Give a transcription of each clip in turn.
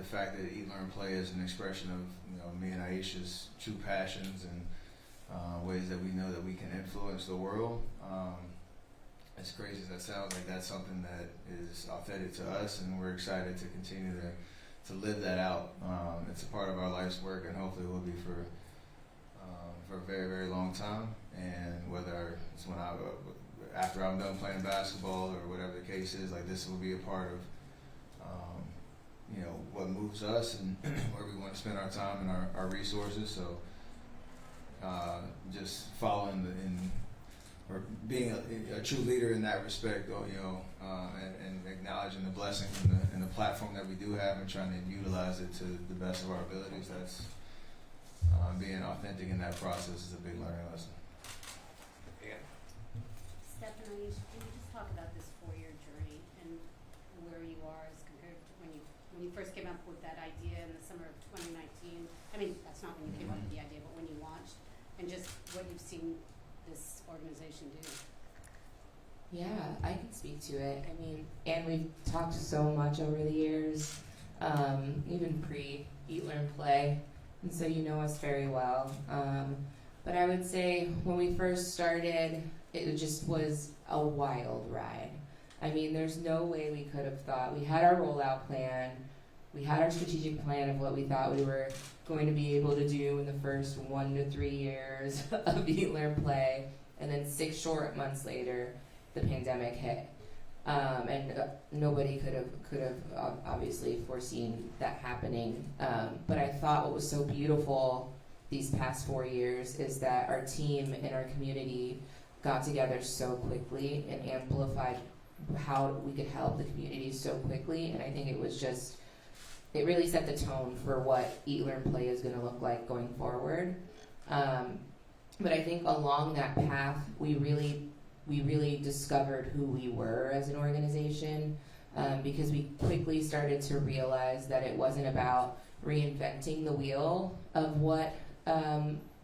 fact that Eat, Learn, Play is an expression of me and Ayesha's true passions and ways that we know that we can influence the world. As crazy as that sounds, like that's something that is authentic to us, and we're excited to continue to live that out. It's a part of our life's work, and hopefully it will be for a very, very long time. And whether it's after I'm done playing basketball or whatever the case is, like this will be a part of what moves us and where we want to spend our time and our resources. So just following or being a true leader in that respect, and acknowledging the blessing and the platform that we do have, and trying to utilize it to the best of our abilities. That's being authentic in that process is a big learning lesson. Yeah. Steph and Ayesha, can you just talk about this 4-year journey and where you are as compared to when you first came up with that idea in the summer of 2019? I mean, that's not when you came up with the idea, but when you launched, and just what you've seen this organization do. Yeah, I can speak to it. I mean, and we've talked so much over the years, even pre-Eat, Learn, Play, and so you know us very well. But I would say when we first started, it just was a wild ride. I mean, there's no way we could have thought. We had our rollout plan. We had our strategic plan of what we thought we were going to be able to do in the first 1 to 3 years of Eat, Learn, Play, and then 6 short months later, the pandemic hit, and nobody could have obviously foreseen that happening. But I thought what was so beautiful these past 4 years is that our team and our community got together so quickly and amplified how we could help the community so quickly, and I think it really set the tone for what Eat, Learn, Play is going to look like going forward. But I think along that path, we really discovered who we were as an organization, because we quickly started to realize that it wasn't about reinventing the wheel of what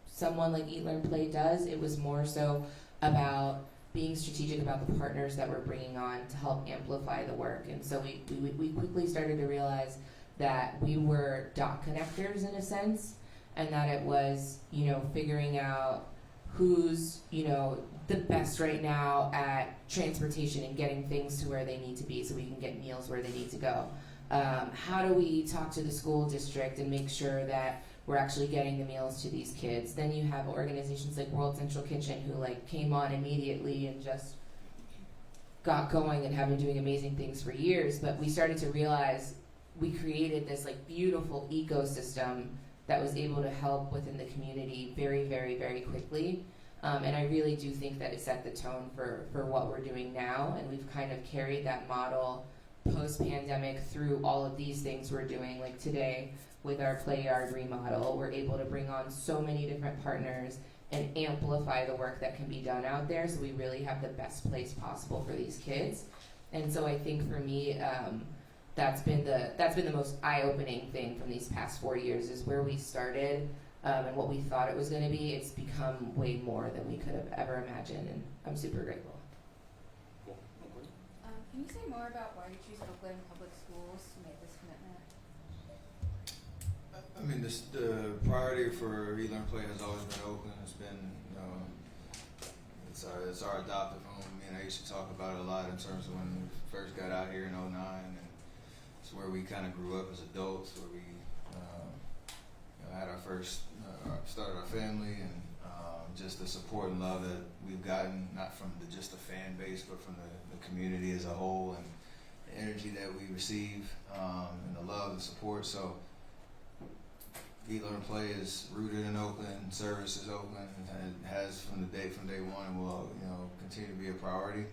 someone like Eat, Learn, Play does. It was more so about being strategic about the partners that we're bringing on to help amplify the work. And so we quickly started to realize that we were dot connectors in a sense, and that it was, figuring out who's, the best right now at transportation and getting things to where they need to be so we can get meals where they need to go. How do we talk to the school district and make sure that we're actually getting the meals to these kids? Then you have organizations like World Central Kitchen who came on immediately and just got going and have been doing amazing things for years. But we started to realize we created this beautiful ecosystem that was able to help within the community very, very, very quickly. And I really do think that it set the tone for what we're doing now, and we've kind of carried that model post-pandemic through all of these things we're doing. Like today, with our play yard remodel, we're able to bring on so many different partners and amplify the work that can be done out there, so we really have the best place possible for these kids. And so I think for me, that's been the most eye-opening thing from these past 4 years, is where we started and what we thought it was going to be. It's become way more than we could have ever imagined, and I'm super grateful. Cool. Can you say more about why you choose Oakland Public Schools to make this commitment? I mean, the priority for Eat, Learn, Play has always been Oakland. It's been, it's our adoptive home. Me and Ayesha talk about it a lot in terms of when we first got out here in '09, and it's where we kind of grew up as adults, where we had our first, started our family, and just the support and love that we've gotten, not from just the fan base, but from the community as a whole, and the energy that we receive, and the love and support. So Eat, Learn, Play is rooted in Oakland, services Oakland, and has from day one, and will continue to be a priority.